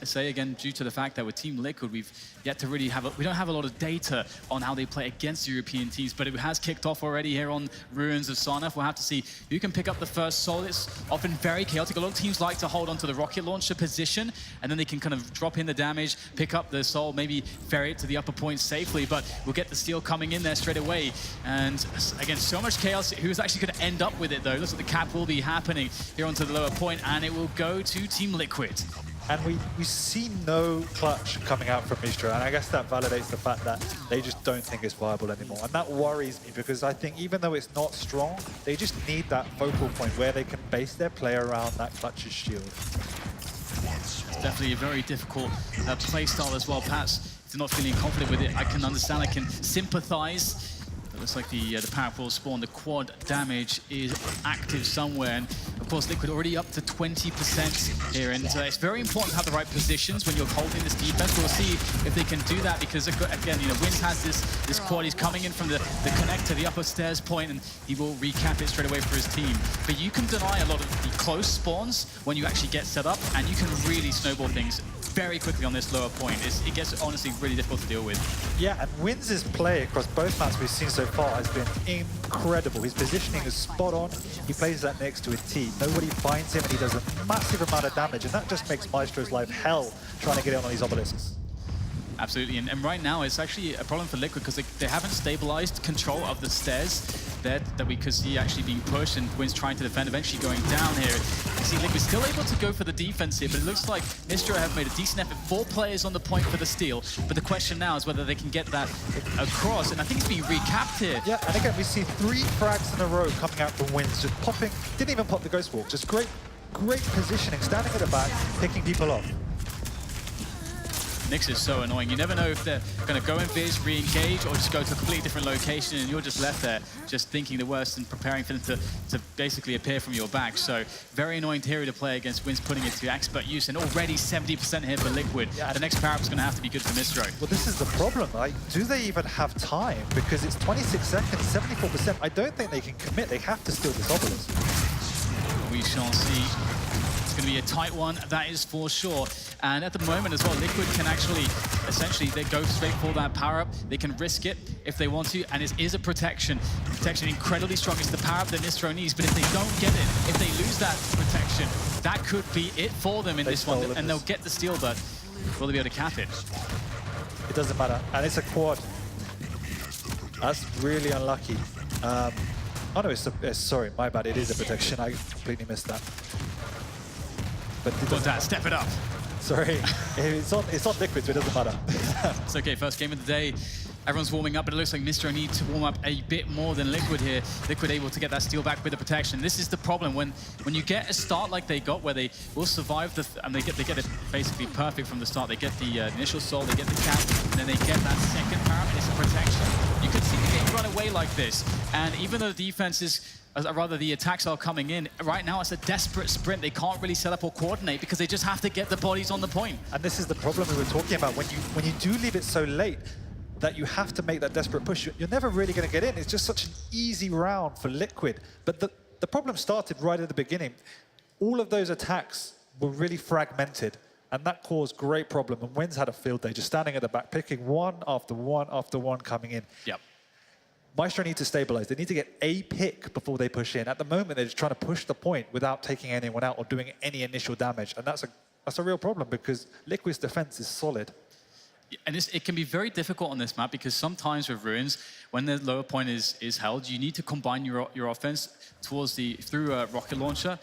say again, due to the fact that with Team Liquid, we've yet to really we don't have a lot of data on how they play against European teams, but it has kicked off already here on Ruins of Sarnath. We'll have to see who can pick up the first soul. It's often very chaotic. A lot of teams like to hold onto the rocket launcher position, and then they can kind of drop in the damage, pick up the soul, maybe ferry it to the upper point safely, but we'll get the steal coming in there straight away. And again, so much chaos. Who's actually going to end up with it though? Looks like the cap will be happening here onto the lower point, and it will go to Team Liquid. And we see no clutch coming out from Myztro, and I guess that validates the fact that they just don't think it's viable anymore. And that worries me, because I think even though it's not strong, they just need that focal point where they can base their play around that clutch's shield. It's definitely a very difficult play style as well. Perhaps if they're not feeling confident with it, I can understand, I can sympathize. It looks like the power pool spawn, the quad damage is active somewhere, and of course Liquid already up to 20% here, and it's very important to have the right positions when you're holding this defense. We'll see if they can do that, because again, you know, Wiz has this quad. He's coming in from the connector, the upper stairs point, and he will recap it straight away for his team. But you can deny a lot of the close spawns when you actually get set up, and you can really snowball things very quickly on this lower point. It gets honestly really difficult to deal with. Yeah, and Wiz' play across both maps we've seen so far has been incredible. His positioning is spot on. He plays that next to a T. Nobody finds him, and he does a massive amount of damage, and that just makes Myztro's life hell trying to get in on these obelisks. Absolutely, and right now it's actually a problem for Liquid, because they haven't stabilized control of the stairs there that we could see actually being pushed, and Wynn's trying to defend, eventually going down here. You see Liquid still able to go for the defense here, but it looks like Myztro have made a decent effort. 4 players on the point for the steal, but the question now is whether they can get that across, and I think it's being recapped here. Yeah, and again, we see 3 frags in a row coming out from Wynn's, just popping, didn't even pop the Ghost Walk, just great positioning, standing at the back, picking people off. Nyx is so annoying. You never know if they're going to go in Viz, re-engage, or just go to a completely different location, and you're just left there just thinking the worst and preparing for them to basically appear from your back. So very annoying hero to play against. Wynn's putting it to expert use, and already 70% here for Liquid. Yeah. The next power-up is going to have to be good for Myztro. Well, this is the problem. Like, do they even have time? Because it's 26 seconds, 74%. I don't think they can commit. They have to steal this obelisk. We shall see. It's going to be a tight one, that is for sure. And at the moment as well, Liquid can actually, essentially, they go straight for that power-up. They can risk it if they want to, and it is a protection. Protection incredibly strong. It's the power-up that Myztro needs, but if they don't get it, if they lose that protection, that could be it for them in this one, and they'll get the steal, but will they be able to cap it? It doesn't matter, and it's a quad. That's really unlucky. Oh no, sorry, my bad, it is a protection. I completely missed that. But step it up. Sorry, it's on Liquid, so it doesn't matter. It's okay, first game of the day. Everyone's warming up, but it looks like Myztro need to warm up a bit more than Liquid here. Liquid able to get that steal back with the protection. This is the problem when you get a start like they got, where they will survive and they get it basically perfect from the start. They get the initial soul, they get the cap, and then they get that second power. It's a protection. You can see the game run away like this, and even though the defense is, rather the attacks are coming in, right now it's a desperate sprint. They can't really set up or coordinate because they just have to get the bodies on the point. And this is the problem we were talking about. When you do leave it so late that you have to make that desperate push, you're never really going to get in. It's just such an easy round for Liquid. But the problem started right at the beginning. All of those attacks were really fragmented, and that caused great problem. And Wynn's had a field day, just standing at the back, picking one after one after one coming in. Yep. Myztro need to stabilize. They need to get a pick before they push in. At the moment, they're just trying to push the point without taking anyone out or doing any initial damage. And that's a real problem, because Liquid's defense is solid. And it can be very difficult on this map, because sometimes with Ruins, when the lower point is held, you need to combine your offense towards through a rocket launcher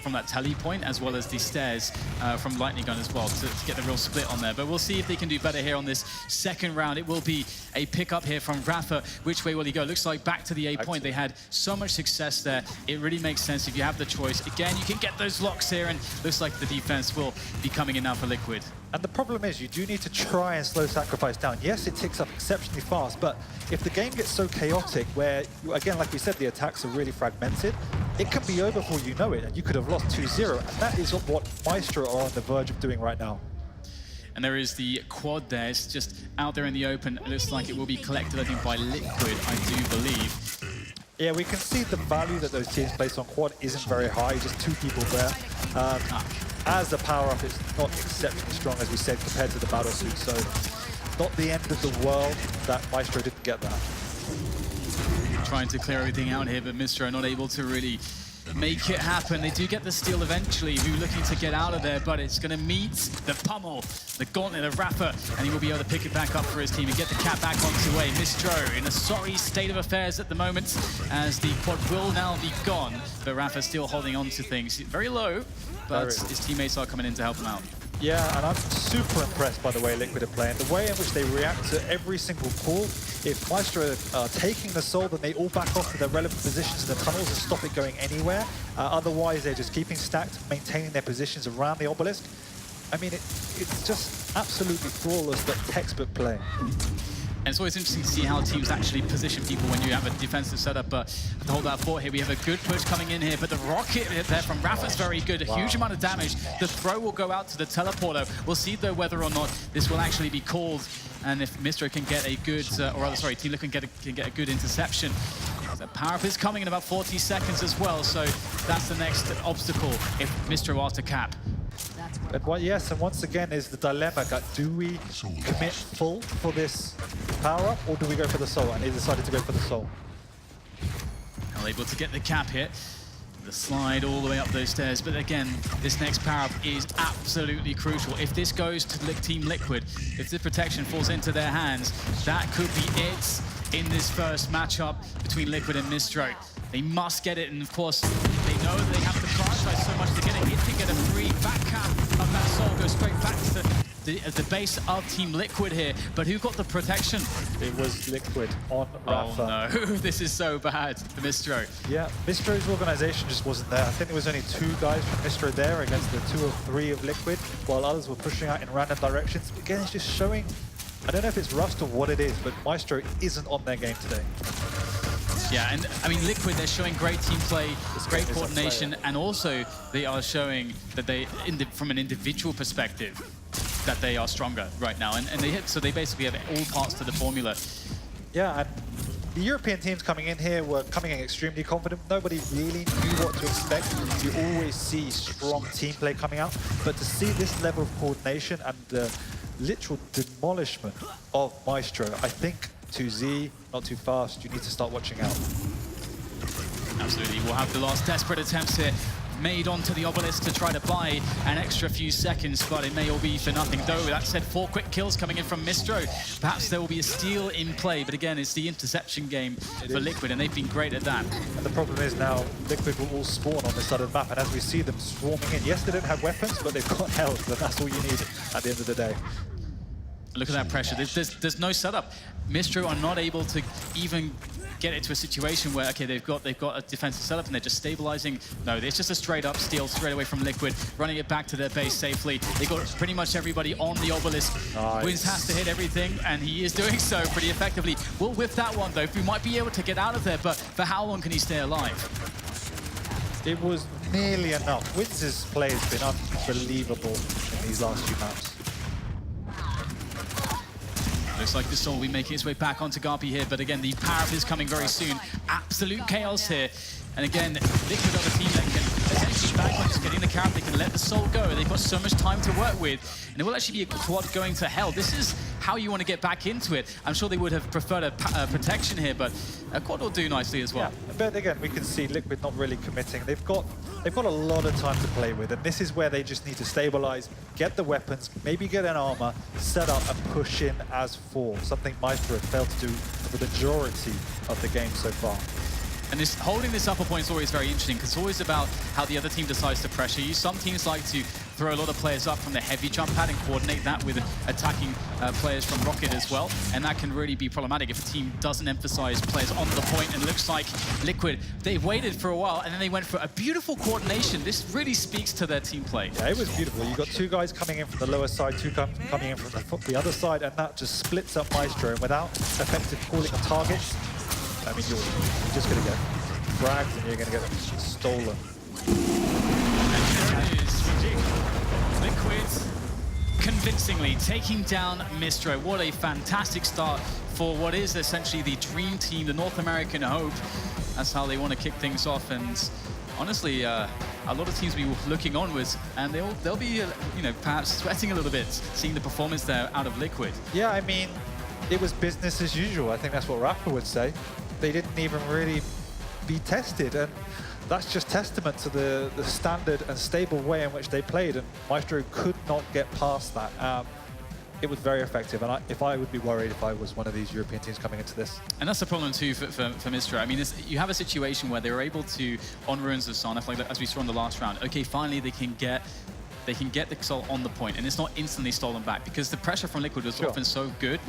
from that tele point, as well as the stairs from lightning gun as well, to get the real split on there. But we'll see if they can do better here on this second round. It will be a pickup here from rapha. Which way will he go? Looks like back to the A point. They had so much success there. It really makes sense if you have the choice. Again, you can get those locks here, and looks like the defense will be coming in now for Liquid. And the problem is, you do need to try and slow sacrifice down. Yes, it ticks up exceptionally fast, but if the game gets so chaotic where, again, like we said, the attacks are really fragmented, it can be over before you know it, and you could have lost 2-0. And that is what Myztro are on the verge of doing right now. And there is the quad there. It's just out there in the open. It looks like it will be collected, I think, by Liquid, I do believe. Yeah, we can see the value that those teams place on quad isn't very high, just 2 people there. as a power-up, it's not exceptionally strong, as we said, compared to the battle suit. So not the end of the world that Myztro didn't get that. Trying to clear everything out here, but Myztro not able to really make it happen. They do get the steal eventually. Who looking to get out of there, but it's going to meet the pummel, the gauntlet of rapha, and he will be able to pick it back up for his team and get the cat back onto way. Myztro in a sorry state of affairs at the moment, as the quad will now be gone, but rapha still holding on to things. Very low, but his teammates are coming in to help him out. Yeah, and I'm super impressed by the way Liquid are playing, the way in which they react to every single pull. If Myztro are taking the soul, then they all back off to their relevant positions in the tunnels and stop it going anywhere. Otherwise, they're just keeping stacked, maintaining their positions around the obelisk. I mean, it's just absolutely flawless, that textbook play. And it's always interesting to see how teams actually position people when you have a defensive setup. But to hold that fort here, we have a good push coming in here. But the rocket hit there from rapha's very good. A huge amount of damage. The throw will go out to the teleporter. We'll see, though, whether or not this will actually be called. And if Myztro can get a good, or rather, sorry, Team Liquid can get a good interception. The power-up is coming in about 40 seconds as well. So that's the next obstacle if Myztro are to cap. And yes, and once again is the dilemma, do we commit full for this power-up, or do we go for the soul? And he decided to go for the soul. Well, able to get the cap hit. The slide all the way up those stairs, but again, this next power-up is absolutely crucial. If this goes to Team Liquid, if this protection falls into their hands, that could be it in this first matchup between Liquid and Myztro. They must get it, and of course, they know they have to prioritize so much to get it. If they get a free back cap of that soul, go straight back to the base of Team Liquid here. But who got the protection? It was Liquid on rapha. Oh no, this is so bad for Myztro. Yeah, Myztro's organization just wasn't there. I think there was only 2 guys from Myztro there against the 2 or 3 of Liquid, while others were pushing out in random directions. Again, it's just showing, I don't know if it's rust or what it is, but Myztro isn't on their game today. Yeah, and I mean, Liquid, they're showing great team play, great coordination, and also they are showing that they, from an individual perspective, that they are stronger right now. And they hit, so they basically have all parts to the formula. Yeah, and the European teams coming in here were coming in extremely confident. Nobody really knew what to expect. You always see strong team play coming out, but to see this level of coordination and the literal demolishment of Myztro, I think 2Z, not too fast, you need to start watching out. Absolutely, we'll have the last desperate attempts here made onto the obelisk to try to buy an extra few seconds, but it may all be for nothing. Though, that said, 4 quick kills coming in from Myztro. Perhaps there will be a steal in play, but again, it's the interception game for Liquid, and they've been great at that. And the problem is now, Liquid will all spawn on this side of the map, and as we see them swarming in, yes, they don't have weapons, but they've got health, and that's all you need at the end of the day. Look at that pressure. There's no setup. Myztro are not able to even get it to a situation where, okay, they've got a defensive setup and they're just stabilizing. No, it's just a straight up steal straight away from Liquid, running it back to their base safely. They got pretty much everybody on the obelisk. Nice. Wins has to hit everything, and he is doing so pretty effectively. We'll whip that one though. We might be able to get out of there, but for how long can he stay alive? It was nearly enough. Wins's play has been unbelievable in these last few maps. Looks like the soul will be making its way back onto GaRpY here, but again, the power-up is coming very soon. Absolute chaos here. And again, Liquid are the team that can essentially back on just getting the carrot. They can let the soul go. They've got so much time to work with. And it will actually be a quad going to hell. This is how you want to get back into it. I'm sure they would have preferred a protection here, but a quad will do nicely as well. Yeah, but again, we can see Liquid not really committing. They've got a lot of time to play with, and this is where they just need to stabilize, get the weapons, maybe get an armor, set up and push in as 4. Something Myztro have failed to do for the majority of the game so far. And holding this upper point is always very interesting, because it's always about how the other team decides to pressure you. Some teams like to throw a lot of players up from the heavy jump pad and coordinate that with attacking players from Rocket as well. And that can really be problematic if a team doesn't emphasize players on the point. And it looks like Liquid, they waited for a while and then they went for a beautiful coordination. This really speaks to their team play. Yeah, it was beautiful. You got 2 guys coming in from the lower side, 2 coming in from the other side, and that just splits up Myztro. And without effective calling of targets, I mean, you're just going to get fragged and you're going to get them stolen. And there it is. Liquid convincingly taking down Myztro. What a fantastic start for what is essentially the dream team, the North American hope. That's how they want to kick things off. And honestly, a lot of teams will be looking onwards, and they'll be, you know, perhaps sweating a little bit, seeing the performance there out of Liquid. Yeah, I mean, it was business as usual. I think that's what rapha would say. They didn't even really be tested, and that's just testament to the standard and stable way in which they played, and Myztro could not get past that. It was very effective, and if I would be worried if I was one of these European teams coming into this. And that's the problem too for Myztro. I mean, you have a situation where they were able to, on Ruins of Sarnath, like as we saw in the last round, okay, finally they can get the Xol on the point, and it's not instantly stolen back, because the pressure from Liquid was often so good.